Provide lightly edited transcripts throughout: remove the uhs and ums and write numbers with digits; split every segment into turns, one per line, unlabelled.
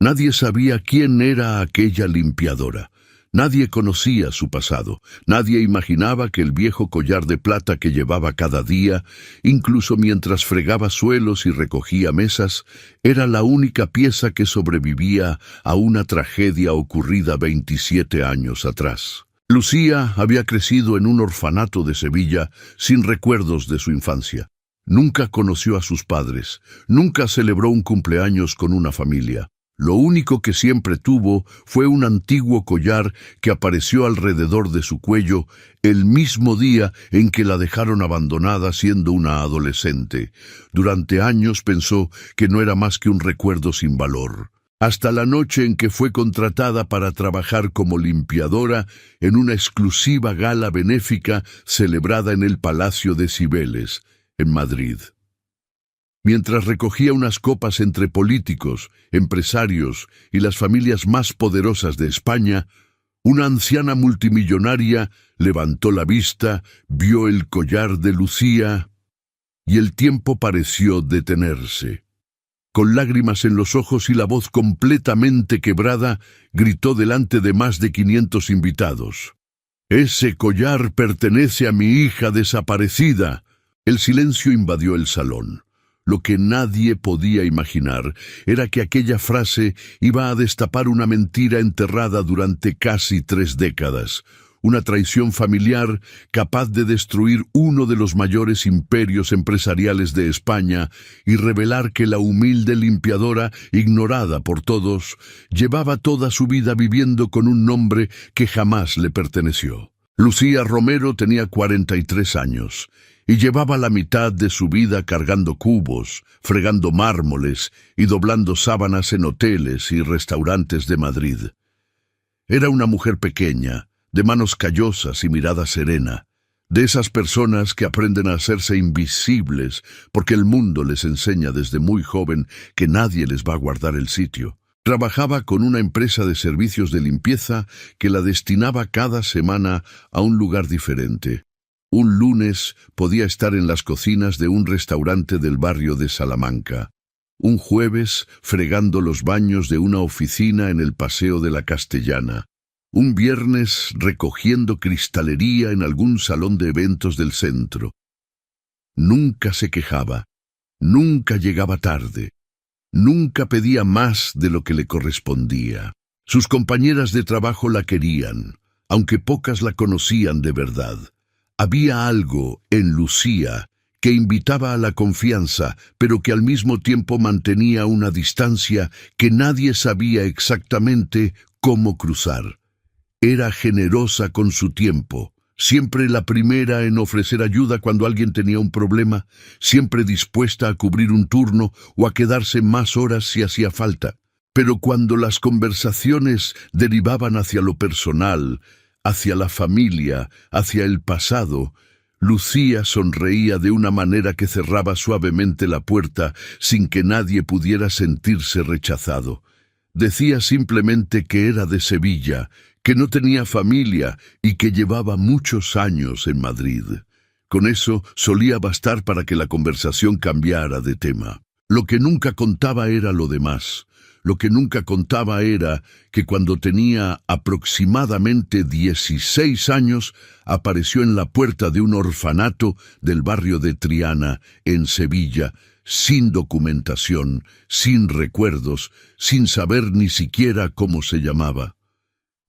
Nadie sabía quién era aquella limpiadora. Nadie conocía su pasado. Nadie imaginaba que el viejo collar de plata que llevaba cada día, incluso mientras fregaba suelos y recogía mesas, era la única pieza que sobrevivía a una tragedia ocurrida 27 años atrás. Lucía había crecido en un orfanato de Sevilla sin recuerdos de su infancia. Nunca conoció a sus padres, nunca celebró un cumpleaños con una familia. Lo único que siempre tuvo fue un antiguo collar que apareció alrededor de su cuello el mismo día en que la dejaron abandonada siendo una adolescente. Durante años pensó que no era más que un recuerdo sin valor. Hasta la noche en que fue contratada para trabajar como limpiadora en una exclusiva gala benéfica celebrada en el Palacio de Cibeles, en Madrid. Mientras recogía unas copas entre políticos, empresarios y las familias más poderosas de España, una anciana multimillonaria levantó la vista, vio el collar de Lucía y el tiempo pareció detenerse. Con lágrimas en los ojos y la voz completamente quebrada, gritó delante de más de 500 invitados: «Ese collar pertenece a mi hija desaparecida». El silencio invadió el salón. Lo que nadie podía imaginar era que aquella frase iba a destapar una mentira enterrada durante casi 3 décadas, una traición familiar capaz de destruir uno de los mayores imperios empresariales de España y revelar que la humilde limpiadora, ignorada por todos, llevaba toda su vida viviendo con un nombre que jamás le perteneció. Lucía Romero tenía 43 años. Y llevaba la mitad de su vida cargando cubos, fregando mármoles y doblando sábanas en hoteles y restaurantes de Madrid. Era una mujer pequeña, de manos callosas y mirada serena, de esas personas que aprenden a hacerse invisibles porque el mundo les enseña desde muy joven que nadie les va a guardar el sitio. Trabajaba con una empresa de servicios de limpieza que la destinaba cada semana a un lugar diferente. Un lunes podía estar en las cocinas de un restaurante del barrio de Salamanca. Un jueves fregando los baños de una oficina en el Paseo de la Castellana. Un viernes recogiendo cristalería en algún salón de eventos del centro. Nunca se quejaba, nunca llegaba tarde, nunca pedía más de lo que le correspondía. Sus compañeras de trabajo la querían, aunque pocas la conocían de verdad. Había algo en Lucía que invitaba a la confianza, pero que al mismo tiempo mantenía una distancia que nadie sabía exactamente cómo cruzar. Era generosa con su tiempo, siempre la primera en ofrecer ayuda cuando alguien tenía un problema, siempre dispuesta a cubrir un turno o a quedarse más horas si hacía falta. Pero cuando las conversaciones derivaban hacia lo personal, hacia la familia, hacia el pasado, Lucía sonreía de una manera que cerraba suavemente la puerta sin que nadie pudiera sentirse rechazado. Decía simplemente que era de Sevilla, que no tenía familia y que llevaba muchos años en Madrid. Con eso solía bastar para que la conversación cambiara de tema. Lo que nunca contaba era lo demás. Lo que nunca contaba era que cuando tenía aproximadamente 16 años, apareció en la puerta de un orfanato del barrio de Triana, en Sevilla, sin documentación, sin recuerdos, sin saber ni siquiera cómo se llamaba.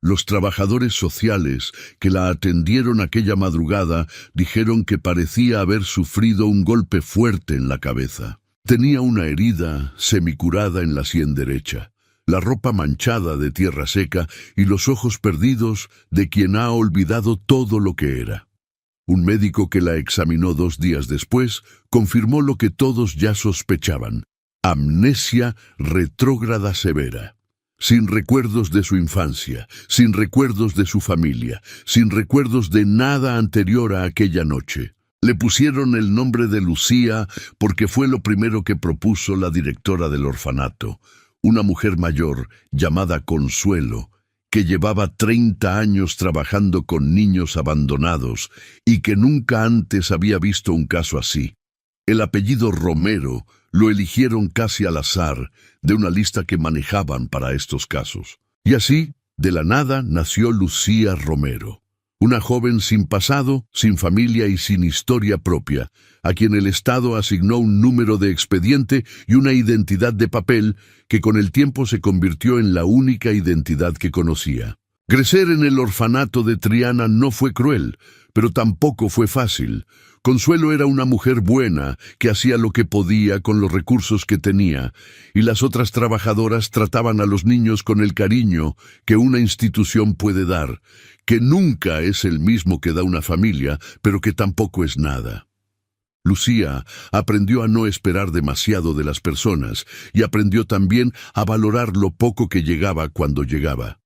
Los trabajadores sociales que la atendieron aquella madrugada dijeron que parecía haber sufrido un golpe fuerte en la cabeza. Tenía una herida semicurada en la sien derecha, la ropa manchada de tierra seca y los ojos perdidos de quien ha olvidado todo lo que era. Un médico que la examinó 2 días después confirmó lo que todos ya sospechaban: amnesia retrógrada severa. Sin recuerdos de su infancia, sin recuerdos de su familia, sin recuerdos de nada anterior a aquella noche. Le pusieron el nombre de Lucía porque fue lo primero que propuso la directora del orfanato, una mujer mayor llamada Consuelo, que llevaba 30 años trabajando con niños abandonados y que nunca antes había visto un caso así. El apellido Romero Lo eligieron casi al azar de una lista que manejaban para estos casos. Y así, de la nada, nació Lucía Romero. Una joven sin pasado, sin familia y sin historia propia, a quien el Estado asignó un número de expediente y una identidad de papel que con el tiempo se convirtió en la única identidad que conocía. Crecer en el orfanato de Triana no fue cruel, pero tampoco fue fácil. Consuelo era una mujer buena, que hacía lo que podía con los recursos que tenía, y las otras trabajadoras trataban a los niños con el cariño que una institución puede dar, que nunca es el mismo que da una familia, pero que tampoco es nada. Lucía aprendió a no esperar demasiado de las personas, y aprendió también a valorar lo poco que llegaba cuando llegaba.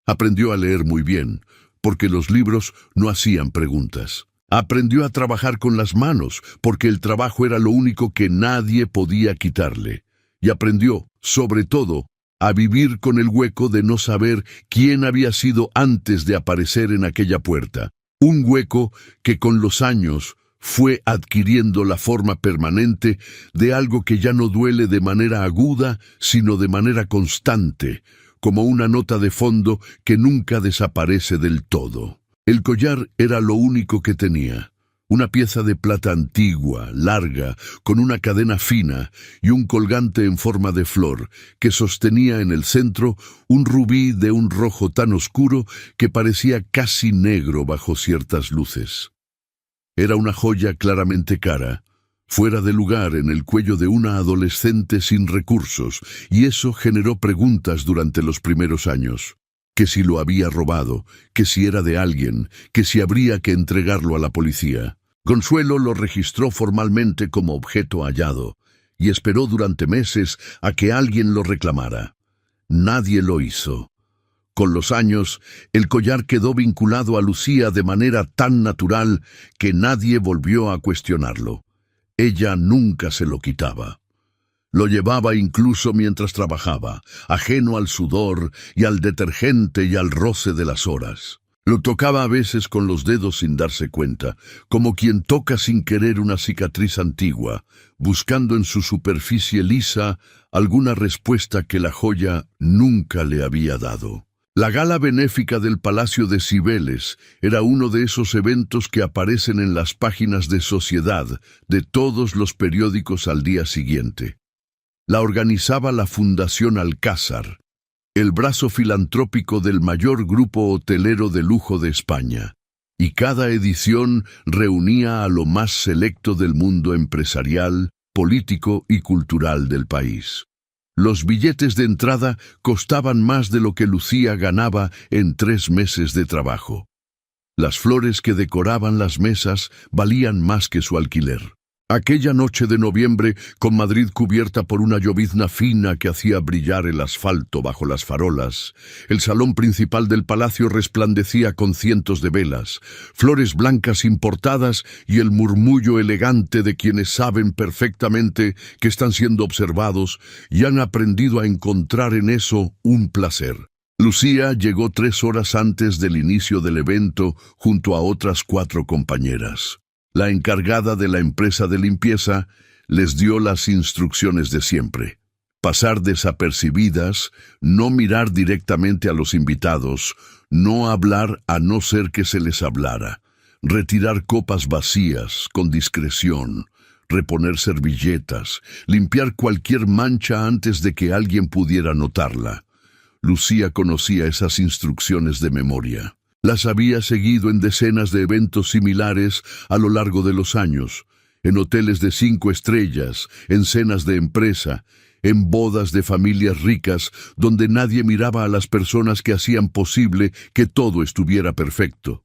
Aprendió a leer muy bien, porque los libros no hacían preguntas. Aprendió a trabajar con las manos, porque el trabajo era lo único que nadie podía quitarle. Y aprendió, sobre todo, a vivir con el hueco de no saber quién había sido antes de aparecer en aquella puerta. Un hueco que con los años fue adquiriendo la forma permanente de algo que ya no duele de manera aguda, sino de manera constante, como una nota de fondo que nunca desaparece del todo. El collar era lo único que tenía, una pieza de plata antigua, larga, con una cadena fina y un colgante en forma de flor, que sostenía en el centro un rubí de un rojo tan oscuro que parecía casi negro bajo ciertas luces. Era una joya claramente cara, fuera de lugar en el cuello de una adolescente sin recursos, y eso generó preguntas durante los primeros años. Que si lo había robado, que si era de alguien, que si habría que entregarlo a la policía. Consuelo lo registró formalmente como objeto hallado, y esperó durante meses a que alguien lo reclamara. Nadie lo hizo. Con los años, el collar quedó vinculado a Lucía de manera tan natural que nadie volvió a cuestionarlo. Ella nunca se lo quitaba. Lo llevaba incluso mientras trabajaba, ajeno al sudor y al detergente y al roce de las horas. Lo tocaba a veces con los dedos sin darse cuenta, como quien toca sin querer una cicatriz antigua, buscando en su superficie lisa alguna respuesta que la joya nunca le había dado. La gala benéfica del Palacio de Cibeles era uno de esos eventos que aparecen en las páginas de Sociedad de todos los periódicos al día siguiente. La organizaba la Fundación Alcázar, el brazo filantrópico del mayor grupo hotelero de lujo de España, y cada edición reunía a lo más selecto del mundo empresarial, político y cultural del país. Los billetes de entrada costaban más de lo que Lucía ganaba en 3 meses de trabajo. Las flores que decoraban las mesas valían más que su alquiler. Aquella noche de noviembre, con Madrid cubierta por una llovizna fina que hacía brillar el asfalto bajo las farolas, el salón principal del palacio resplandecía con cientos de velas, flores blancas importadas y el murmullo elegante de quienes saben perfectamente que están siendo observados y han aprendido a encontrar en eso un placer. Lucía llegó 3 horas antes del inicio del evento junto a otras 4 compañeras. La encargada de la empresa de limpieza les dio las instrucciones de siempre. Pasar desapercibidas, no mirar directamente a los invitados, no hablar a no ser que se les hablara, retirar copas vacías con discreción, reponer servilletas, limpiar cualquier mancha antes de que alguien pudiera notarla. Lucía conocía esas instrucciones de memoria. Las había seguido en decenas de eventos similares a lo largo de los años, en hoteles de 5 estrellas, en cenas de empresa, en bodas de familias ricas, donde nadie miraba a las personas que hacían posible que todo estuviera perfecto.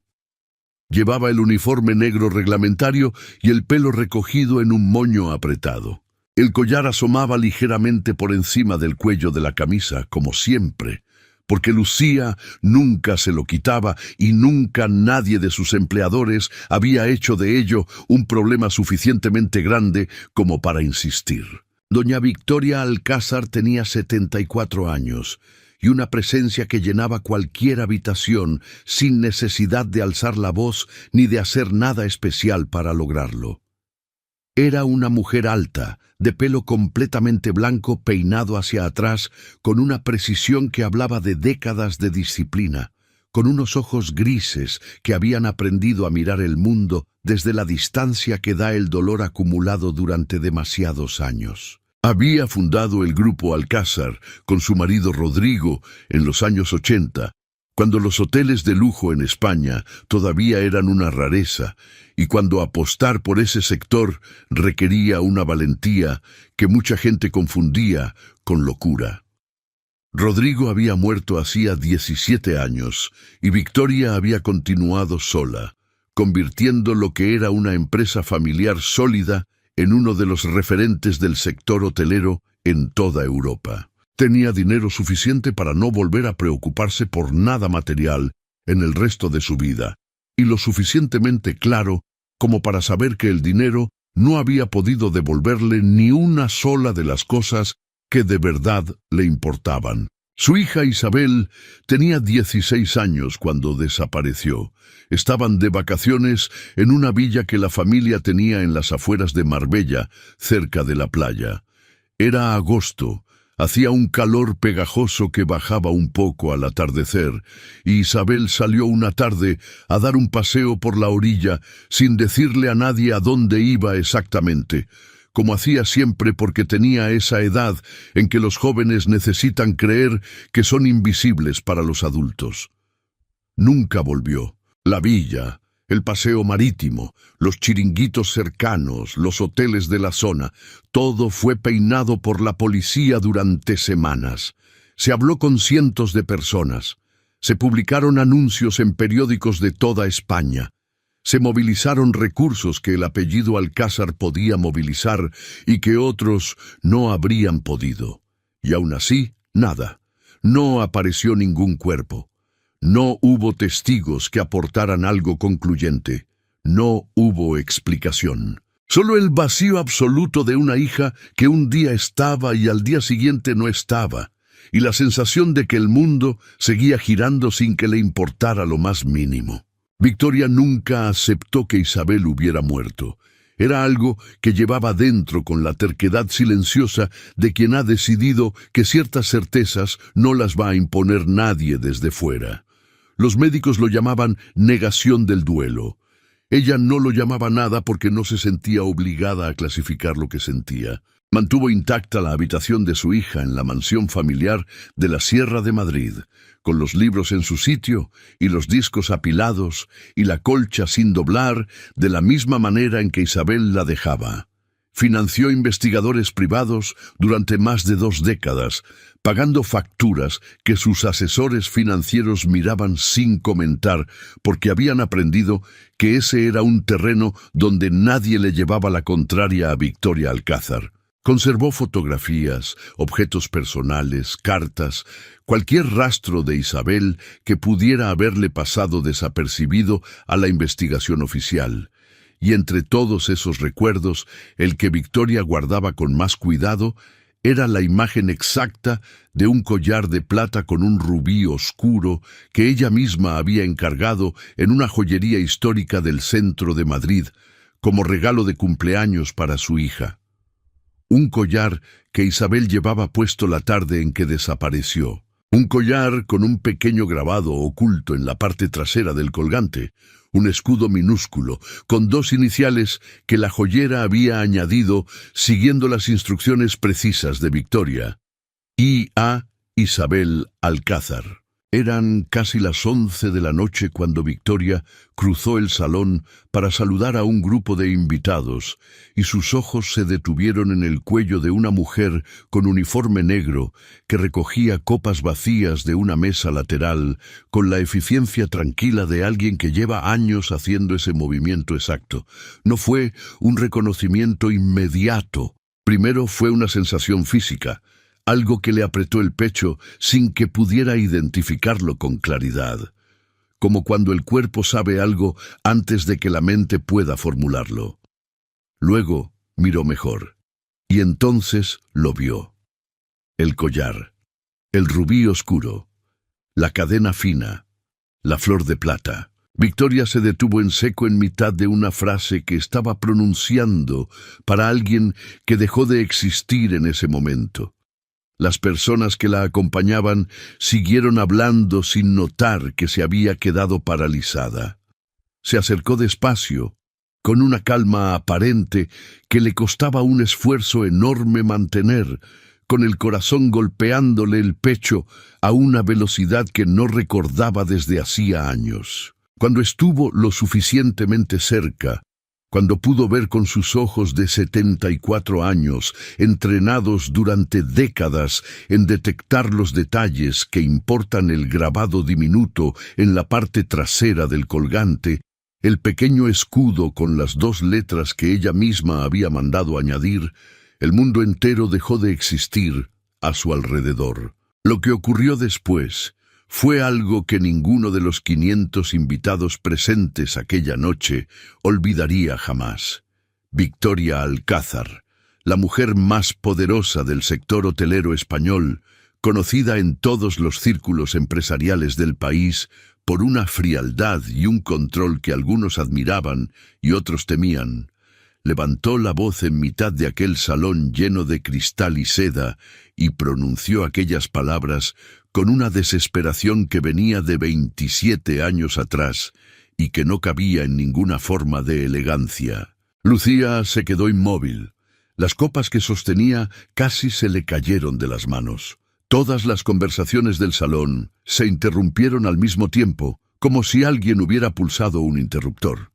Llevaba el uniforme negro reglamentario y el pelo recogido en un moño apretado. El collar asomaba ligeramente por encima del cuello de la camisa, como siempre, porque Lucía nunca se lo quitaba y nunca nadie de sus empleadores había hecho de ello un problema suficientemente grande como para insistir. Doña Victoria Alcázar tenía 74 años y una presencia que llenaba cualquier habitación sin necesidad de alzar la voz ni de hacer nada especial para lograrlo. Era una mujer alta, de pelo completamente blanco peinado hacia atrás, con una precisión que hablaba de décadas de disciplina, con unos ojos grises que habían aprendido a mirar el mundo desde la distancia que da el dolor acumulado durante demasiados años. Había fundado el Grupo Alcázar con su marido Rodrigo en los años 80, cuando los hoteles de lujo en España todavía eran una rareza y cuando apostar por ese sector requería una valentía que mucha gente confundía con locura. Rodrigo había muerto hacía 17 años y Victoria había continuado sola, convirtiendo lo que era una empresa familiar sólida en uno de los referentes del sector hotelero en toda Europa. Tenía dinero suficiente para no volver a preocuparse por nada material en el resto de su vida, y lo suficientemente claro como para saber que el dinero no había podido devolverle ni una sola de las cosas que de verdad le importaban. Su hija Isabel tenía 16 años cuando desapareció. Estaban de vacaciones en una villa que la familia tenía en las afueras de Marbella, cerca de la playa. Era agosto. Hacía un calor pegajoso que bajaba un poco al atardecer, y Isabel salió una tarde a dar un paseo por la orilla sin decirle a nadie a dónde iba exactamente, como hacía siempre porque tenía esa edad en que los jóvenes necesitan creer que son invisibles para los adultos. Nunca volvió. La villa, el paseo marítimo, los chiringuitos cercanos, los hoteles de la zona, todo fue peinado por la policía durante semanas. Se habló con cientos de personas. Se publicaron anuncios en periódicos de toda España. Se movilizaron recursos que el apellido Alcázar podía movilizar y que otros no habrían podido. Y aún así, nada. No apareció ningún cuerpo. No hubo testigos que aportaran algo concluyente. No hubo explicación. Solo el vacío absoluto de una hija que un día estaba y al día siguiente no estaba, y la sensación de que el mundo seguía girando sin que le importara lo más mínimo. Victoria nunca aceptó que Isabel hubiera muerto. Era algo que llevaba dentro con la terquedad silenciosa de quien ha decidido que ciertas certezas no las va a imponer nadie desde fuera. Los médicos lo llamaban negación del duelo. Ella no lo llamaba nada porque no se sentía obligada a clasificar lo que sentía. Mantuvo intacta la habitación de su hija en la mansión familiar de la Sierra de Madrid, con los libros en su sitio y los discos apilados y la colcha sin doblar de la misma manera en que Isabel la dejaba. Financió investigadores privados durante más de 2 décadas, pagando facturas que sus asesores financieros miraban sin comentar porque habían aprendido que ese era un terreno donde nadie le llevaba la contraria a Victoria Alcázar. Conservó fotografías, objetos personales, cartas, cualquier rastro de Isabel que pudiera haberle pasado desapercibido a la investigación oficial. Y entre todos esos recuerdos, el que Victoria guardaba con más cuidado era la imagen exacta de un collar de plata con un rubí oscuro que ella misma había encargado en una joyería histórica del centro de Madrid, como regalo de cumpleaños para su hija. Un collar que Isabel llevaba puesto la tarde en que desapareció. Un collar con un pequeño grabado oculto en la parte trasera del colgante, un escudo minúsculo, con 2 iniciales que la joyera había añadido siguiendo las instrucciones precisas de Victoria. I.A. Isabel Alcázar. Eran casi las 11 de la noche cuando Victoria cruzó el salón para saludar a un grupo de invitados, y sus ojos se detuvieron en el cuello de una mujer con uniforme negro que recogía copas vacías de una mesa lateral con la eficiencia tranquila de alguien que lleva años haciendo ese movimiento exacto. No fue un reconocimiento inmediato. Primero fue una sensación física, algo que le apretó el pecho sin que pudiera identificarlo con claridad, como cuando el cuerpo sabe algo antes de que la mente pueda formularlo. Luego miró mejor, y entonces lo vio. El collar, el rubí oscuro, la cadena fina, la flor de plata. Victoria se detuvo en seco en mitad de una frase que estaba pronunciando para alguien que dejó de existir en ese momento. Las personas que la acompañaban siguieron hablando sin notar que se había quedado paralizada. Se acercó despacio, con una calma aparente que le costaba un esfuerzo enorme mantener, con el corazón golpeándole el pecho a una velocidad que no recordaba desde hacía años. Cuando estuvo lo suficientemente cerca, cuando pudo ver con sus ojos de 74 años, entrenados durante décadas en detectar los detalles que importan el grabado diminuto en la parte trasera del colgante, el pequeño escudo con las 2 letras que ella misma había mandado añadir, el mundo entero dejó de existir a su alrededor. Lo que ocurrió después fue algo que ninguno de los 500 invitados presentes aquella noche olvidaría jamás. Victoria Alcázar, la mujer más poderosa del sector hotelero español, conocida en todos los círculos empresariales del país por una frialdad y un control que algunos admiraban y otros temían, levantó la voz en mitad de aquel salón lleno de cristal y seda y pronunció aquellas palabras con una desesperación que venía de 27 años atrás y que no cabía en ninguna forma de elegancia. Lucía se quedó inmóvil. Las copas que sostenía casi se le cayeron de las manos. Todas las conversaciones del salón se interrumpieron al mismo tiempo, como si alguien hubiera pulsado un interruptor.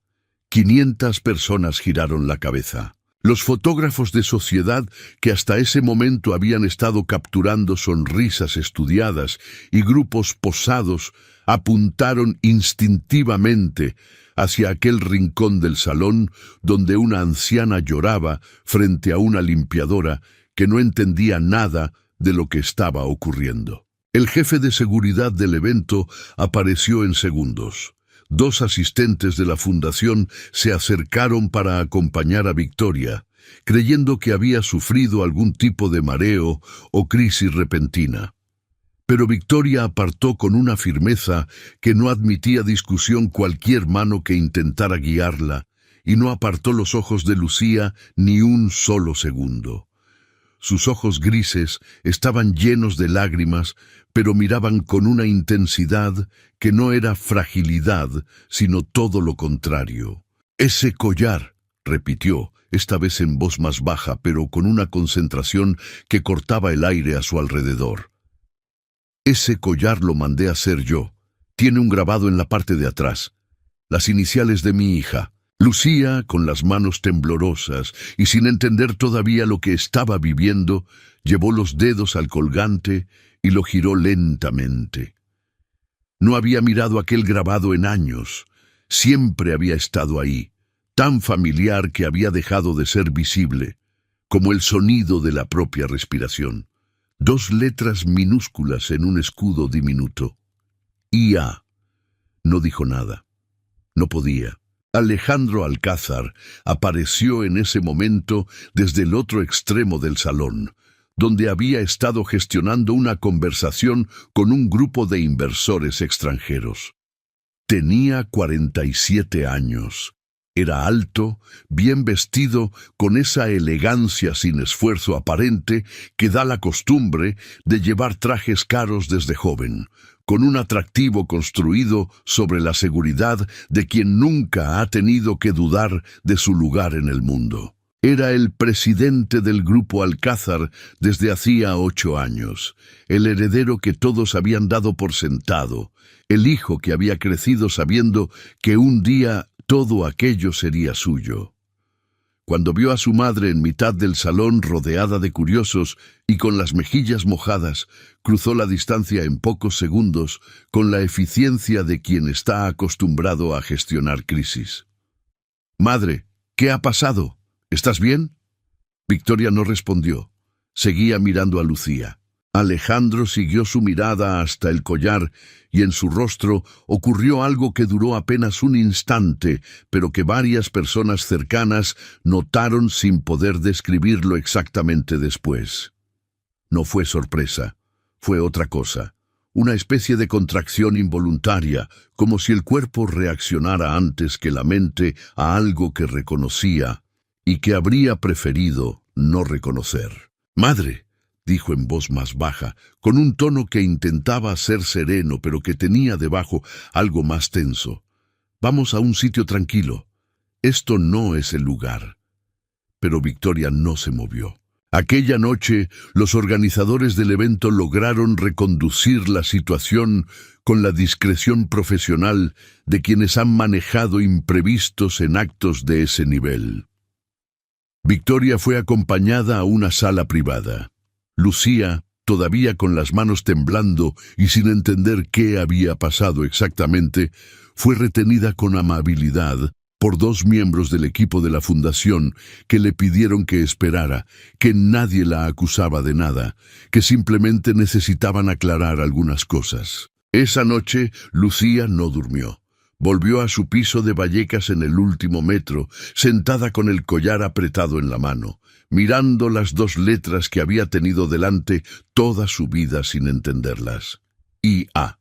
500 personas giraron la cabeza. Los fotógrafos de sociedad que hasta ese momento habían estado capturando sonrisas estudiadas y grupos posados apuntaron instintivamente hacia aquel rincón del salón donde una anciana lloraba frente a una limpiadora que no entendía nada de lo que estaba ocurriendo. El jefe de seguridad del evento apareció en segundos. 2 asistentes de la fundación se acercaron para acompañar a Victoria, creyendo que había sufrido algún tipo de mareo o crisis repentina. Pero Victoria apartó con una firmeza que no admitía discusión cualquier mano que intentara guiarla, y no apartó los ojos de Lucía ni un solo segundo. Sus ojos grises estaban llenos de lágrimas, pero miraban con una intensidad que no era fragilidad, sino todo lo contrario. «Ese collar», repitió, esta vez en voz más baja, pero con una concentración que cortaba el aire a su alrededor. «Ese collar lo mandé a hacer yo. Tiene un grabado en la parte de atrás. Las iniciales de mi hija». Lucía, con las manos temblorosas y sin entender todavía lo que estaba viviendo, llevó los dedos al colgante y lo giró lentamente. No había mirado aquel grabado en años. Siempre había estado ahí, tan familiar que había dejado de ser visible, como el sonido de la propia respiración. 2 letras minúsculas en un escudo diminuto. IA. No dijo nada. No podía. Alejandro Alcázar apareció en ese momento desde el otro extremo del salón, donde había estado gestionando una conversación con un grupo de inversores extranjeros. Tenía 47 años. Era alto, bien vestido, con esa elegancia sin esfuerzo aparente que da la costumbre de llevar trajes caros desde joven, con un atractivo construido sobre la seguridad de quien nunca ha tenido que dudar de su lugar en el mundo. Era el presidente del Grupo Alcázar desde hacía 8 años, el heredero que todos habían dado por sentado, el hijo que había crecido sabiendo que un día todo aquello sería suyo. Cuando vio a su madre en mitad del salón rodeada de curiosos y con las mejillas mojadas, cruzó la distancia en pocos segundos con la eficiencia de quien está acostumbrado a gestionar crisis. «Madre, ¿qué ha pasado? ¿Estás bien?» Victoria no respondió. Seguía mirando a Lucía. Alejandro siguió su mirada hasta el collar y en su rostro ocurrió algo que duró apenas un instante, pero que varias personas cercanas notaron sin poder describirlo exactamente después. No fue sorpresa, fue otra cosa, una especie de contracción involuntaria, como si el cuerpo reaccionara antes que la mente a algo que reconocía y que habría preferido no reconocer. «Madre», dijo en voz más baja, con un tono que intentaba ser sereno, pero que tenía debajo algo más tenso. «Vamos a un sitio tranquilo. Esto no es el lugar». Pero Victoria no se movió. Aquella noche, los organizadores del evento lograron reconducir la situación con la discreción profesional de quienes han manejado imprevistos en actos de ese nivel. Victoria fue acompañada a una sala privada. Lucía, todavía con las manos temblando y sin entender qué había pasado exactamente, fue retenida con amabilidad por dos miembros del equipo de la fundación que le pidieron que esperara, que nadie la acusaba de nada, que simplemente necesitaban aclarar algunas cosas. Esa noche, Lucía no durmió. Volvió a su piso de Vallecas en el último metro, sentada con el collar apretado en la mano, mirando las dos letras que había tenido delante toda su vida sin entenderlas. IA.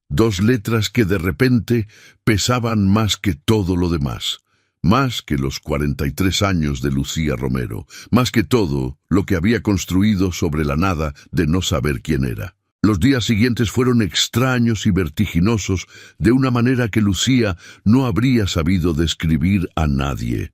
Dos letras que de repente pesaban más que todo lo demás, más que los 43 años de Lucía Romero, más que todo lo que había construido sobre la nada de no saber quién era. Los días siguientes fueron extraños y vertiginosos de una manera que Lucía no habría sabido describir a nadie.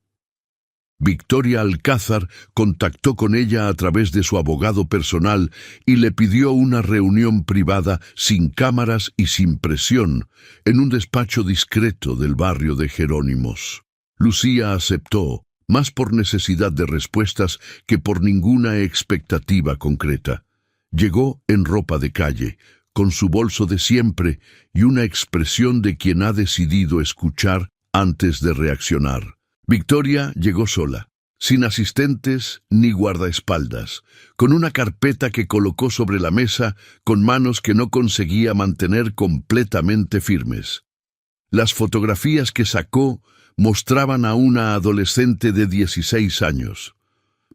Victoria Alcázar contactó con ella a través de su abogado personal y le pidió una reunión privada sin cámaras y sin presión en un despacho discreto del barrio de Jerónimos. Lucía aceptó, más por necesidad de respuestas que por ninguna expectativa concreta. Llegó en ropa de calle, con su bolso de siempre y una expresión de quien ha decidido escuchar antes de reaccionar. Victoria llegó sola, sin asistentes ni guardaespaldas, con una carpeta que colocó sobre la mesa con manos que no conseguía mantener completamente firmes. Las fotografías que sacó mostraban a una adolescente de 16 años,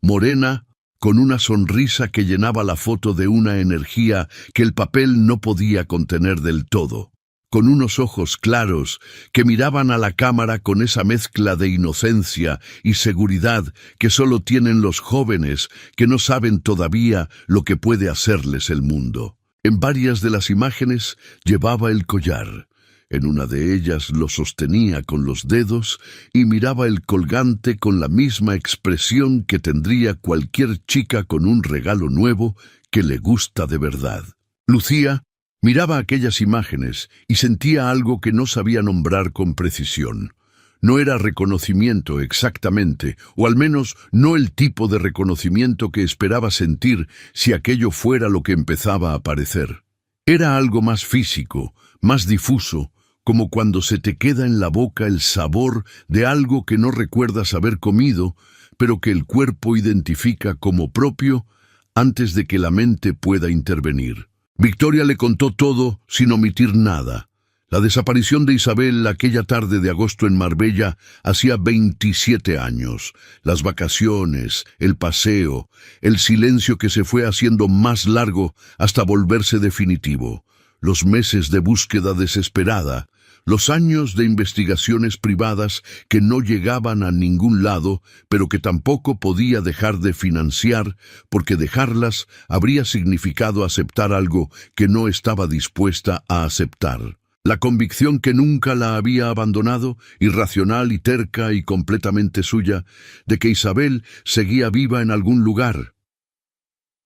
morena, con una sonrisa que llenaba la foto de una energía que el papel no podía contener del todo, con unos ojos claros que miraban a la cámara con esa mezcla de inocencia y seguridad que solo tienen los jóvenes que no saben todavía lo que puede hacerles el mundo. En varias de las imágenes llevaba el collar. En una de ellas lo sostenía con los dedos y miraba el colgante con la misma expresión que tendría cualquier chica con un regalo nuevo que le gusta de verdad. Lucía miraba aquellas imágenes y sentía algo que no sabía nombrar con precisión. No era reconocimiento exactamente, o al menos no el tipo de reconocimiento que esperaba sentir si aquello fuera lo que empezaba a parecer. Era algo más físico, más difuso, como cuando se te queda en la boca el sabor de algo que no recuerdas haber comido, pero que el cuerpo identifica como propio antes de que la mente pueda intervenir. Victoria le contó todo sin omitir nada. La desaparición de Isabel aquella tarde de agosto en Marbella hacía 27 años. Las vacaciones, el paseo, el silencio que se fue haciendo más largo hasta volverse definitivo. Los meses de búsqueda desesperada, los años de investigaciones privadas que no llegaban a ningún lado, pero que tampoco podía dejar de financiar, porque dejarlas habría significado aceptar algo que no estaba dispuesta a aceptar. La convicción que nunca la había abandonado, irracional y terca y completamente suya, de que Isabel seguía viva en algún lugar.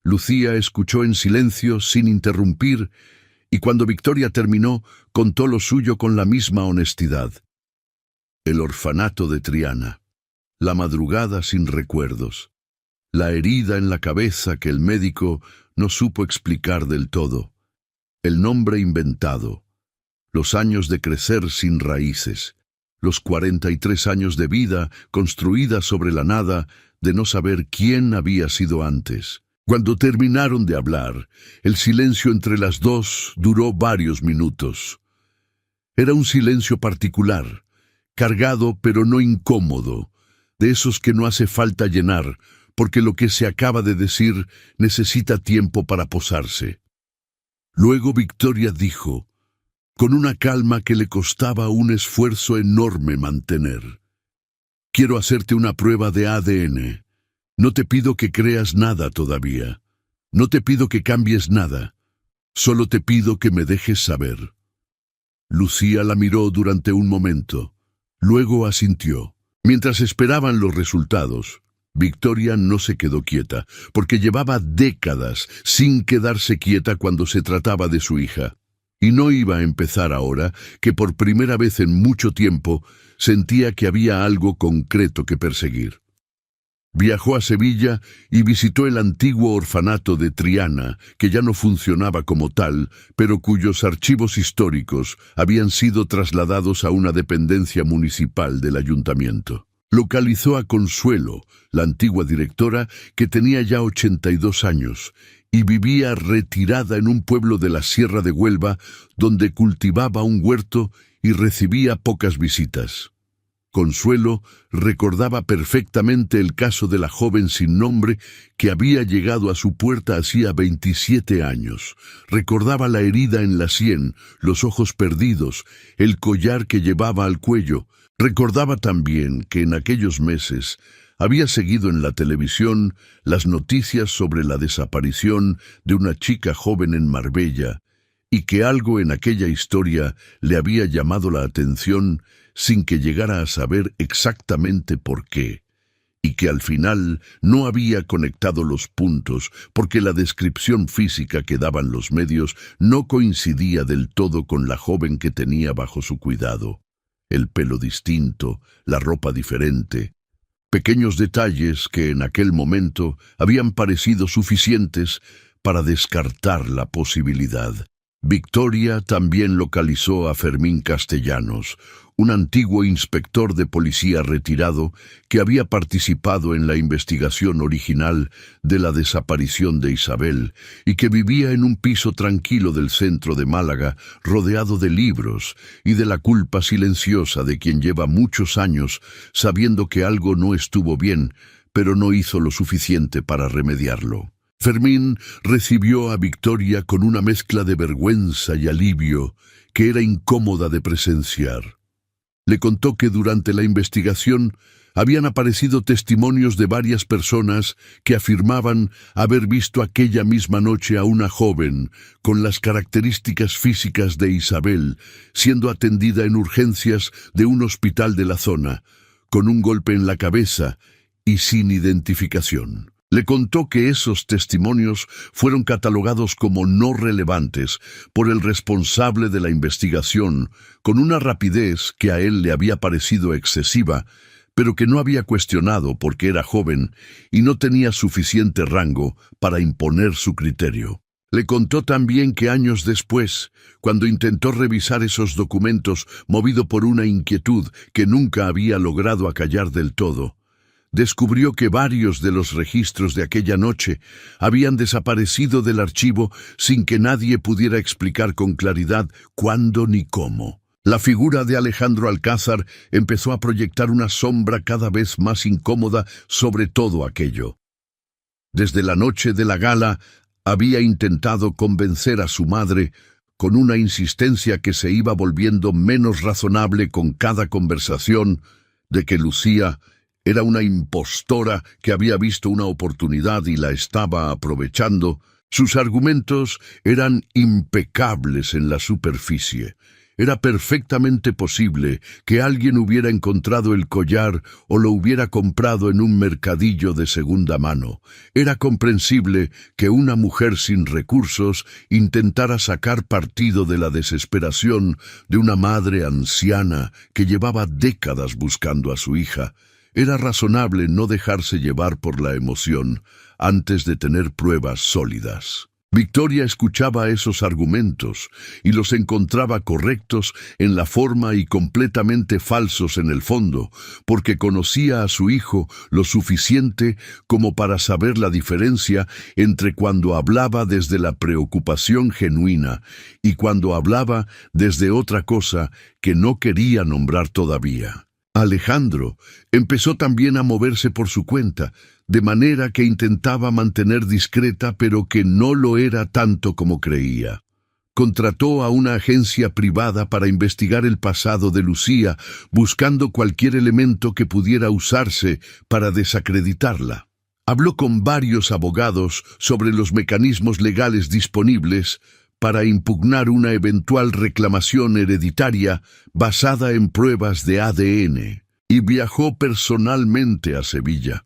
Lucía escuchó en silencio, sin interrumpir, y cuando Victoria terminó, contó lo suyo con la misma honestidad. El orfanato de Triana, la madrugada sin recuerdos, la herida en la cabeza que el médico no supo explicar del todo, el nombre inventado, los años de crecer sin raíces, los 43 años de vida construida sobre la nada de no saber quién había sido antes. Cuando terminaron de hablar, el silencio entre las dos duró varios minutos. Era un silencio particular, cargado pero no incómodo, de esos que no hace falta llenar, porque lo que se acaba de decir necesita tiempo para posarse. Luego Victoria dijo, con una calma que le costaba un esfuerzo enorme mantener: «Quiero hacerte una prueba de ADN. No te pido que creas nada todavía. No te pido que cambies nada. Solo te pido que me dejes saber». Lucía la miró durante un momento. Luego asintió. Mientras esperaban los resultados, Victoria no se quedó quieta, porque llevaba décadas sin quedarse quieta cuando se trataba de su hija. Y no iba a empezar ahora, que por primera vez en mucho tiempo sentía que había algo concreto que perseguir. Viajó a Sevilla y visitó el antiguo orfanato de Triana, que ya no funcionaba como tal, pero cuyos archivos históricos habían sido trasladados a una dependencia municipal del ayuntamiento. Localizó a Consuelo, la antigua directora, que tenía ya 82 años, y vivía retirada en un pueblo de la Sierra de Huelva, donde cultivaba un huerto y recibía pocas visitas. Consuelo recordaba perfectamente el caso de la joven sin nombre que había llegado a su puerta hacía 27 años. Recordaba la herida en la sien, los ojos perdidos, el collar que llevaba al cuello. Recordaba también que en aquellos meses había seguido en la televisión las noticias sobre la desaparición de una chica joven en Marbella, y que algo en aquella historia le había llamado la atención sin que llegara a saber exactamente por qué, y que al final no había conectado los puntos porque la descripción física que daban los medios no coincidía del todo con la joven que tenía bajo su cuidado. El pelo distinto, la ropa diferente, pequeños detalles que en aquel momento habían parecido suficientes para descartar la posibilidad. Victoria también localizó a Fermín Castellanos, un antiguo inspector de policía retirado que había participado en la investigación original de la desaparición de Isabel y que vivía en un piso tranquilo del centro de Málaga, rodeado de libros y de la culpa silenciosa de quien lleva muchos años sabiendo que algo no estuvo bien, pero no hizo lo suficiente para remediarlo. Fermín recibió a Victoria con una mezcla de vergüenza y alivio que era incómoda de presenciar. Le contó que durante la investigación habían aparecido testimonios de varias personas que afirmaban haber visto aquella misma noche a una joven con las características físicas de Isabel siendo atendida en urgencias de un hospital de la zona, con un golpe en la cabeza y sin identificación. Le contó que esos testimonios fueron catalogados como no relevantes por el responsable de la investigación, con una rapidez que a él le había parecido excesiva, pero que no había cuestionado porque era joven y no tenía suficiente rango para imponer su criterio. Le contó también que años después, cuando intentó revisar esos documentos movido por una inquietud que nunca había logrado acallar del todo, descubrió que varios de los registros de aquella noche habían desaparecido del archivo sin que nadie pudiera explicar con claridad cuándo ni cómo. La figura de Alejandro Alcázar empezó a proyectar una sombra cada vez más incómoda sobre todo aquello. Desde la noche de la gala había intentado convencer a su madre con una insistencia que se iba volviendo menos razonable con cada conversación de que Lucía era una impostora que había visto una oportunidad y la estaba aprovechando. Sus argumentos eran impecables en la superficie. Era perfectamente posible que alguien hubiera encontrado el collar o lo hubiera comprado en un mercadillo de segunda mano. Era comprensible que una mujer sin recursos intentara sacar partido de la desesperación de una madre anciana que llevaba décadas buscando a su hija. Era razonable no dejarse llevar por la emoción antes de tener pruebas sólidas. Victoria escuchaba esos argumentos y los encontraba correctos en la forma y completamente falsos en el fondo, porque conocía a su hijo lo suficiente como para saber la diferencia entre cuando hablaba desde la preocupación genuina y cuando hablaba desde otra cosa que no quería nombrar todavía. Alejandro empezó también a moverse por su cuenta, de manera que intentaba mantener discreta, pero que no lo era tanto como creía. contrató a una agencia privada para investigar el pasado de Lucía, buscando cualquier elemento que pudiera usarse para desacreditarla. Habló con varios abogados sobre los mecanismos legales disponibles para impugnar una eventual reclamación hereditaria basada en pruebas de ADN, y viajó personalmente a Sevilla,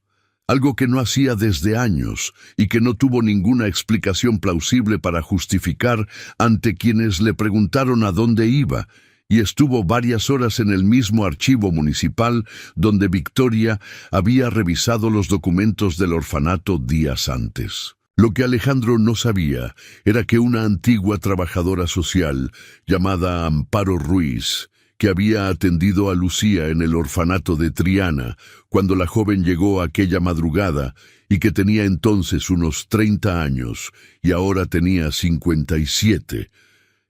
algo que no hacía desde años y que no tuvo ninguna explicación plausible para justificar ante quienes le preguntaron a dónde iba, y estuvo varias horas en el mismo archivo municipal donde Victoria había revisado los documentos del orfanato días antes. Lo que Alejandro no sabía era que una antigua trabajadora social llamada Amparo Ruiz, que había atendido a Lucía en el orfanato de Triana cuando la joven llegó aquella madrugada y que tenía entonces unos 30 años y ahora tenía 57,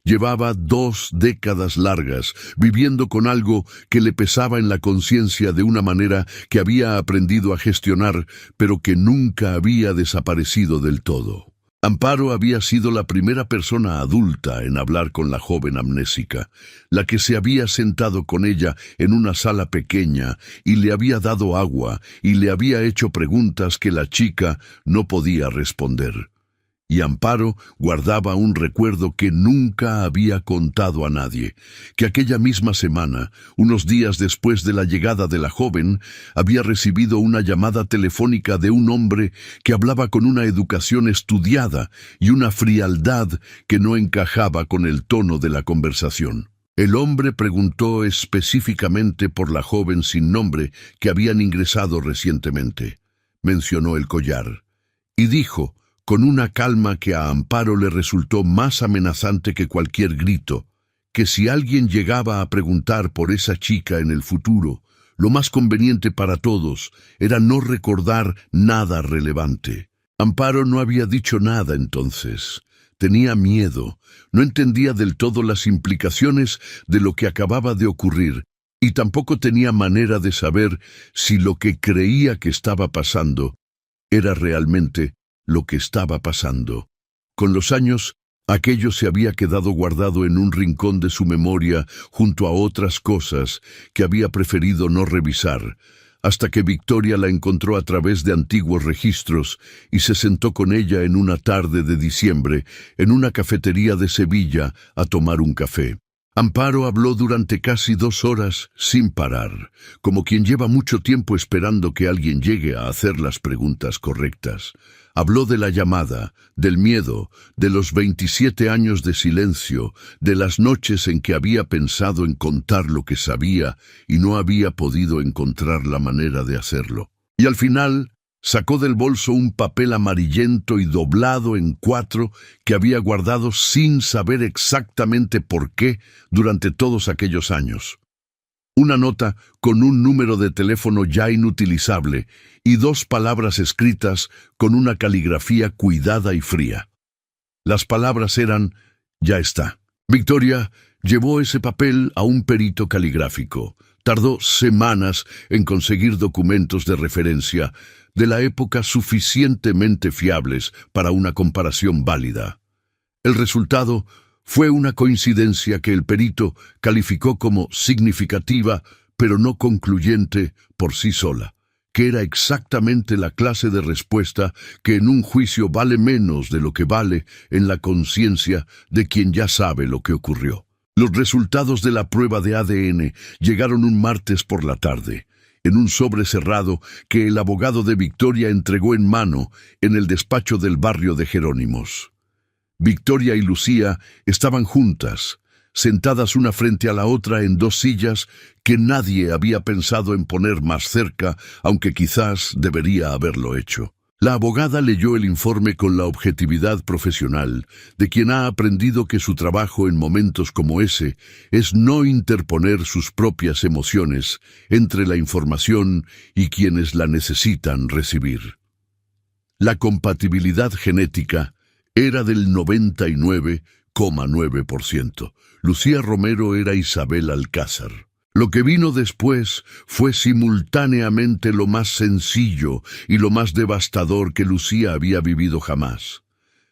llevaba 2 décadas largas viviendo con algo que le pesaba en la conciencia de una manera que había aprendido a gestionar, pero que nunca había desaparecido del todo. Amparo había sido la primera persona adulta en hablar con la joven amnésica, la que se había sentado con ella en una sala pequeña y le había dado agua y le había hecho preguntas que la chica no podía responder. Y Amparo guardaba un recuerdo que nunca había contado a nadie, que aquella misma semana, unos días después de la llegada de la joven, había recibido una llamada telefónica de un hombre que hablaba con una educación estudiada y una frialdad que no encajaba con el tono de la conversación. El hombre preguntó específicamente por la joven sin nombre que habían ingresado recientemente. Mencionó el collar y dijo, con una calma que a Amparo le resultó más amenazante que cualquier grito, que si alguien llegaba a preguntar por esa chica en el futuro, lo más conveniente para todos era no recordar nada relevante. Amparo no había dicho nada entonces. Tenía miedo, no entendía del todo las implicaciones de lo que acababa de ocurrir, y tampoco tenía manera de saber si lo que creía que estaba pasando era realmente lo que estaba pasando. Con los años, aquello se había quedado guardado en un rincón de su memoria junto a otras cosas que había preferido no revisar, hasta que Victoria la encontró a través de antiguos registros y se sentó con ella en una tarde de diciembre en una cafetería de Sevilla a tomar un café. Amparo habló durante casi 2 horas sin parar, como quien lleva mucho tiempo esperando que alguien llegue a hacer las preguntas correctas. Habló de la llamada, del miedo, de los 27 años de silencio, de las noches en que había pensado en contar lo que sabía y no había podido encontrar la manera de hacerlo. Y al final sacó del bolso un papel amarillento y doblado en 4 que había guardado sin saber exactamente por qué durante todos aquellos años. Una nota con un número de teléfono ya inutilizable y 2 palabras escritas con una caligrafía cuidada y fría. Las palabras eran, ya está. Victoria llevó ese papel a un perito caligráfico. Tardó semanas en conseguir documentos de referencia de la época suficientemente fiables para una comparación válida. El resultado fue una coincidencia que el perito calificó como significativa, pero no concluyente por sí sola, que era exactamente la clase de respuesta que en un juicio vale menos de lo que vale en la conciencia de quien ya sabe lo que ocurrió. Los resultados de la prueba de ADN llegaron un martes por la tarde, en un sobre cerrado que el abogado de Victoria entregó en mano en el despacho del barrio de Jerónimos. Victoria y Lucía estaban juntas, sentadas una frente a la otra en 2 sillas que nadie había pensado en poner más cerca, aunque quizás debería haberlo hecho. La abogada leyó el informe con la objetividad profesional de quien ha aprendido que su trabajo en momentos como ese es no interponer sus propias emociones entre la información y quienes la necesitan recibir. La compatibilidad genética era del 99,9%. Lucía Romero era Isabel Alcázar. Lo que vino después fue simultáneamente lo más sencillo y lo más devastador que Lucía había vivido jamás.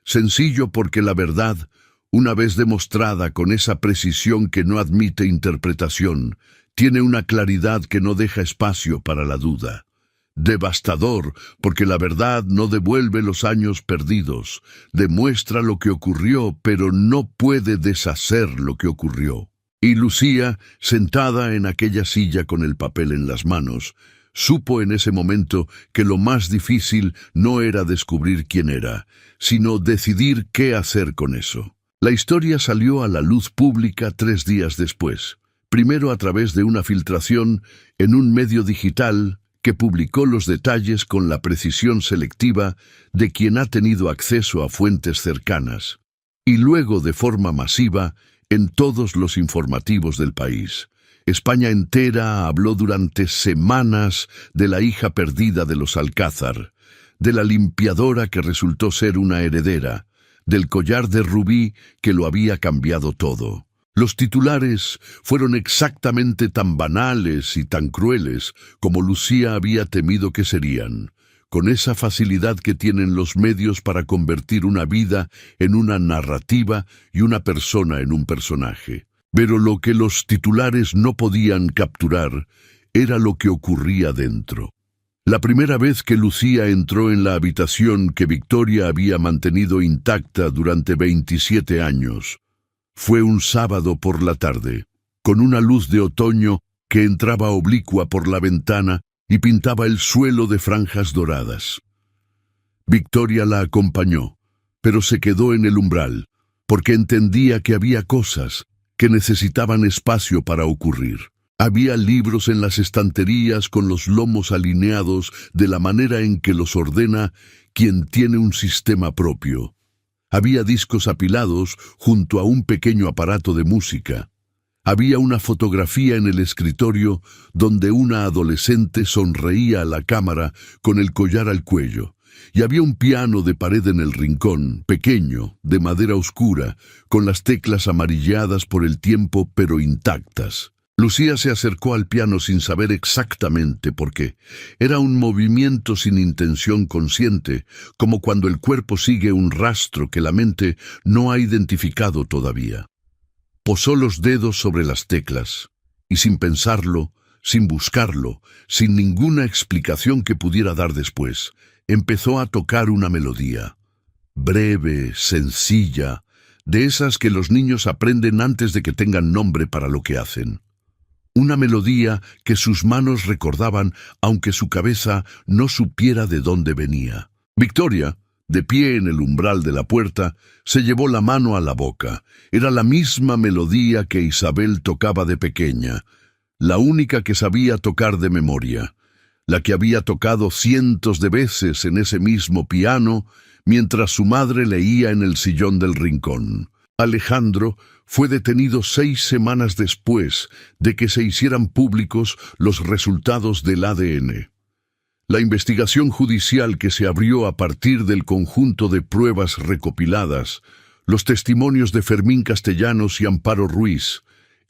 Sencillo porque la verdad una vez demostrada con esa precisión que no admite interpretación, tiene una claridad que no deja espacio para la duda. Devastador, porque la verdad no devuelve los años perdidos, demuestra lo que ocurrió, pero no puede deshacer lo que ocurrió. Y Lucía, sentada en aquella silla con el papel en las manos, supo en ese momento que lo más difícil no era descubrir quién era, sino decidir qué hacer con eso. La historia salió a la luz pública 3 días después, primero a través de una filtración en un medio digital que publicó los detalles con la precisión selectiva de quien ha tenido acceso a fuentes cercanas, y luego de forma masiva en todos los informativos del país. España entera habló durante semanas de la hija perdida de los Alcázar, de la limpiadora que resultó ser una heredera, del collar de rubí que lo había cambiado todo. Los titulares fueron exactamente tan banales y tan crueles como Lucía había temido que serían, con esa facilidad que tienen los medios para convertir una vida en una narrativa y una persona en un personaje. Pero lo que los titulares no podían capturar era lo que ocurría dentro. La primera vez que Lucía entró en la habitación que Victoria había mantenido intacta durante 27 años, fue un sábado por la tarde, con una luz de otoño que entraba oblicua por la ventana y pintaba el suelo de franjas doradas. Victoria la acompañó, pero se quedó en el umbral, porque entendía que había cosas que necesitaban espacio para ocurrir. Había libros en las estanterías con los lomos alineados de la manera en que los ordena quien tiene un sistema propio. Había discos apilados junto a un pequeño aparato de música. Había una fotografía en el escritorio donde una adolescente sonreía a la cámara con el collar al cuello. Y había un piano de pared en el rincón, pequeño, de madera oscura, con las teclas amarilladas por el tiempo pero intactas. Lucía se acercó al piano sin saber exactamente por qué. Era un movimiento sin intención consciente, como cuando el cuerpo sigue un rastro que la mente no ha identificado todavía. Posó los dedos sobre las teclas, y sin pensarlo, sin buscarlo, sin ninguna explicación que pudiera dar después, empezó a tocar una melodía. Breve, sencilla, de esas que los niños aprenden antes de que tengan nombre para lo que hacen. Una melodía que sus manos recordaban, aunque su cabeza no supiera de dónde venía. Victoria, de pie en el umbral de la puerta, se llevó la mano a la boca. Era la misma melodía que Isabel tocaba de pequeña, la única que sabía tocar de memoria, la que había tocado cientos de veces en ese mismo piano mientras su madre leía en el sillón del rincón. Alejandro fue detenido 6 semanas después de que se hicieran públicos los resultados del ADN. La investigación judicial que se abrió a partir del conjunto de pruebas recopiladas, los testimonios de Fermín Castellanos y Amparo Ruiz,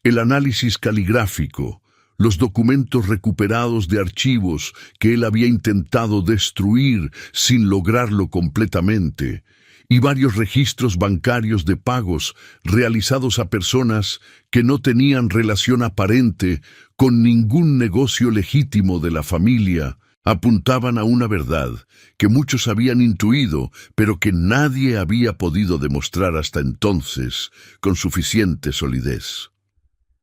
el análisis caligráfico, los documentos recuperados de archivos que él había intentado destruir sin lograrlo completamente, y varios registros bancarios de pagos realizados a personas que no tenían relación aparente con ningún negocio legítimo de la familia, apuntaban a una verdad que muchos habían intuido, pero que nadie había podido demostrar hasta entonces con suficiente solidez.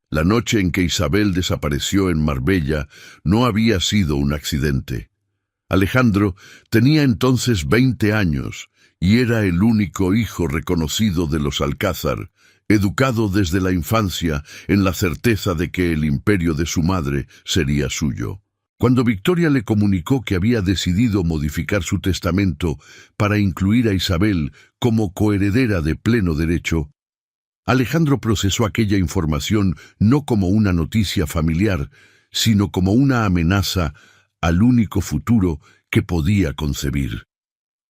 La noche en que Isabel desapareció en Marbella no había sido un accidente. Alejandro tenía entonces 20 años y era el único hijo reconocido de los Alcázar, educado desde la infancia en la certeza de que el imperio de su madre sería suyo. Cuando Victoria le comunicó que había decidido modificar su testamento para incluir a Isabel como coheredera de pleno derecho, Alejandro procesó aquella información no como una noticia familiar, sino como una amenaza al único futuro que podía concebir.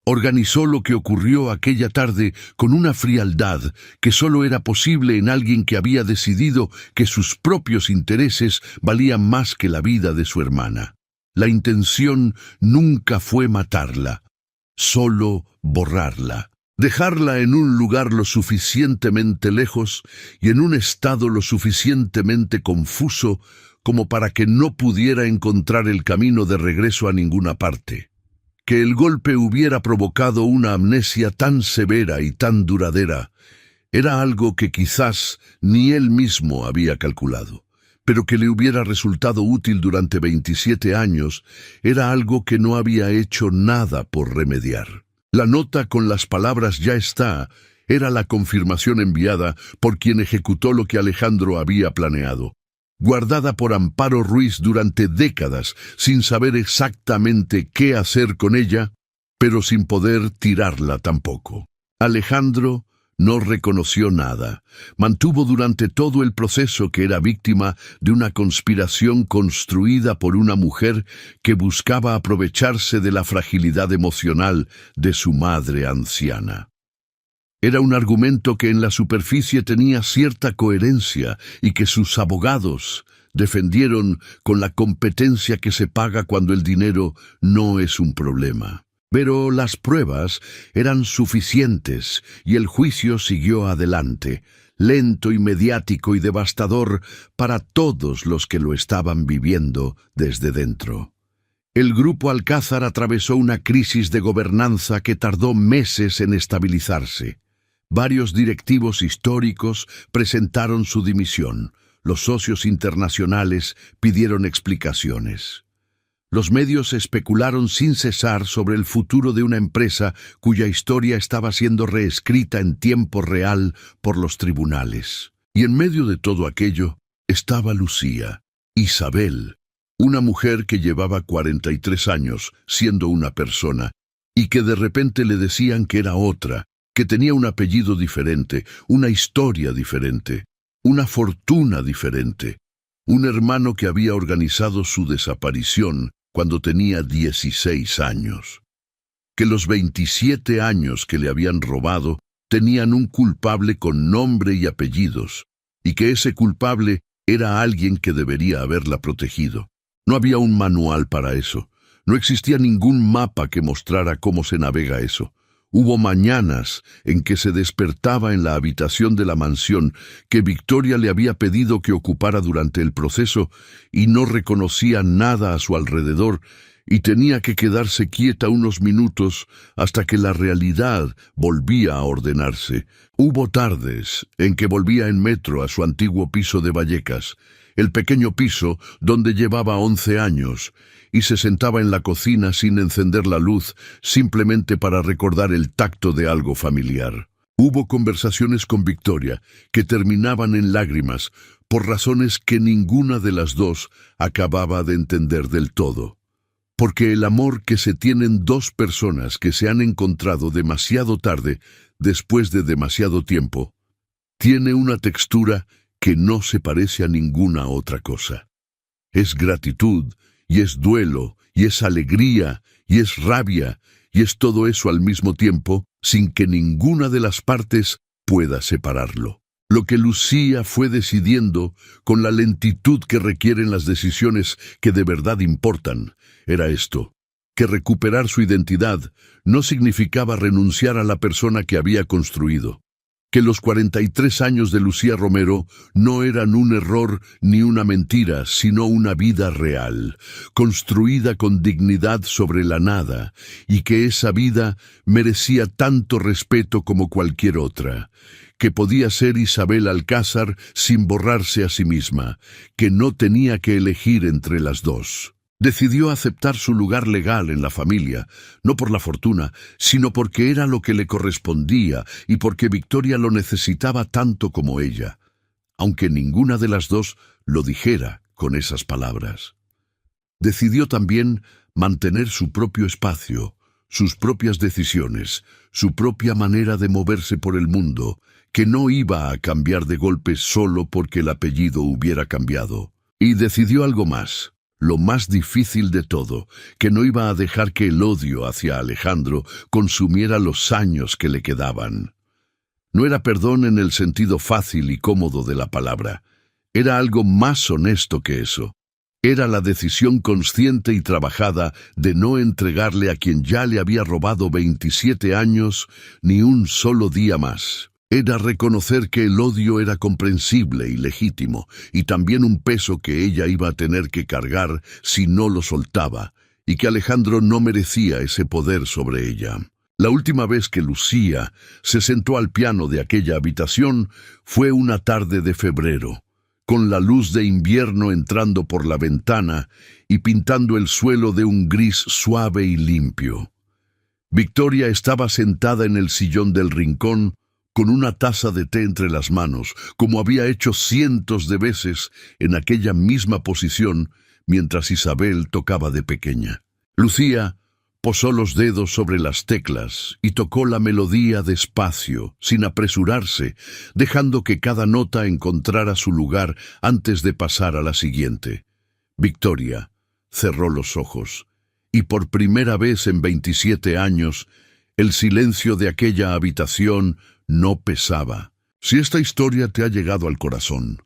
Organizó lo que ocurrió aquella tarde con una frialdad que solo era posible en alguien que había decidido que sus propios intereses valían más que la vida de su hermana. La intención nunca fue matarla, solo borrarla. dejarla en un lugar lo suficientemente lejos y en un estado lo suficientemente confuso como para que no pudiera encontrar el camino de regreso a ninguna parte. Que el golpe hubiera provocado una amnesia tan severa y tan duradera era algo que quizás ni él mismo había calculado, pero que le hubiera resultado útil durante 27 años era algo que no había hecho nada por remediar. La nota con las palabras "ya está" era la confirmación enviada por quien ejecutó lo que Alejandro había planeado, guardada por Amparo Ruiz durante décadas sin saber exactamente qué hacer con ella, pero sin poder tirarla tampoco. Alejandro no reconoció nada. Mantuvo durante todo el proceso que era víctima de una conspiración construida por una mujer que buscaba aprovecharse de la fragilidad emocional de su madre anciana. Era un argumento que en la superficie tenía cierta coherencia y que sus abogados defendieron con la competencia que se paga cuando el dinero no es un problema. Pero las pruebas eran suficientes y el juicio siguió adelante, lento y mediático y devastador para todos los que lo estaban viviendo desde dentro. El Grupo Alcázar atravesó una crisis de gobernanza que tardó meses en estabilizarse. Varios directivos históricos presentaron su dimisión. Los socios internacionales pidieron explicaciones. Los medios especularon sin cesar sobre el futuro de una empresa cuya historia estaba siendo reescrita en tiempo real por los tribunales. Y en medio de todo aquello estaba Lucía, Isabel, una mujer que llevaba 43 años siendo una persona y que de repente le decían que era otra, que tenía un apellido diferente, una historia diferente, una fortuna diferente, un hermano que había organizado su desaparición cuando tenía 16 años, que los 27 años que le habían robado tenían un culpable con nombre y apellidos, y que ese culpable era alguien que debería haberla protegido. No había un manual para eso, no existía ningún mapa que mostrara cómo se navega eso. Hubo mañanas en que se despertaba en la habitación de la mansión que Victoria le había pedido que ocupara durante el proceso y no reconocía nada a su alrededor y tenía que quedarse quieta unos minutos hasta que la realidad volvía a ordenarse. Hubo tardes en que volvía en metro a su antiguo piso de Vallecas, el pequeño piso donde llevaba 11 años, y se sentaba en la cocina sin encender la luz, simplemente para recordar el tacto de algo familiar. Hubo conversaciones con Victoria que terminaban en lágrimas por razones que ninguna de las dos acababa de entender del todo. Porque el amor que se tienen dos personas que se han encontrado demasiado tarde, después de demasiado tiempo, tiene una textura que no se parece a ninguna otra cosa. Es gratitud, y es duelo, y es alegría, y es rabia, y es todo eso al mismo tiempo, sin que ninguna de las partes pueda separarlo. Lo que Lucía fue decidiendo, con la lentitud que requieren las decisiones que de verdad importan, era esto: que recuperar su identidad no significaba renunciar a la persona que había construido. Que los 43 años de Lucía Romero no eran un error ni una mentira, sino una vida real, construida con dignidad sobre la nada, y que esa vida merecía tanto respeto como cualquier otra, que podía ser Isabel Alcázar sin borrarse a sí misma, que no tenía que elegir entre las dos. Decidió aceptar su lugar legal en la familia, no por la fortuna, sino porque era lo que le correspondía y porque Victoria lo necesitaba tanto como ella, aunque ninguna de las dos lo dijera con esas palabras. Decidió también mantener su propio espacio, sus propias decisiones, su propia manera de moverse por el mundo, que no iba a cambiar de golpe solo porque el apellido hubiera cambiado. Y decidió algo más. Lo más difícil de todo, que no iba a dejar que el odio hacia Alejandro consumiera los años que le quedaban. No era perdón en el sentido fácil y cómodo de la palabra. Era algo más honesto que eso. Era la decisión consciente y trabajada de no entregarle a quien ya le había robado 27 años ni un solo día más. Era reconocer que el odio era comprensible y legítimo, y también un peso que ella iba a tener que cargar si no lo soltaba, y que Alejandro no merecía ese poder sobre ella. La última vez que Lucía se sentó al piano de aquella habitación fue una tarde de febrero, con la luz de invierno entrando por la ventana y pintando el suelo de un gris suave y limpio. Victoria estaba sentada en el sillón del rincón con una taza de té entre las manos, como había hecho cientos de veces en aquella misma posición mientras Isabel tocaba de pequeña. Lucía posó los dedos sobre las teclas y tocó la melodía despacio, sin apresurarse, dejando que cada nota encontrara su lugar antes de pasar a la siguiente. Victoria cerró los ojos, y por primera vez en 27 años, el silencio de aquella habitación no pesaba. Si esta historia te ha llegado al corazón,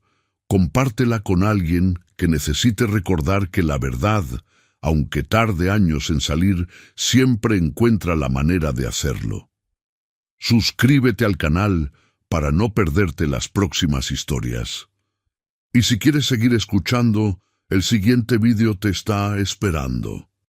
compártela con alguien que necesite recordar que la verdad, aunque tarde años en salir, siempre encuentra la manera de hacerlo. Suscríbete al canal para no perderte las próximas historias. Y si quieres seguir escuchando, el siguiente vídeo te está esperando.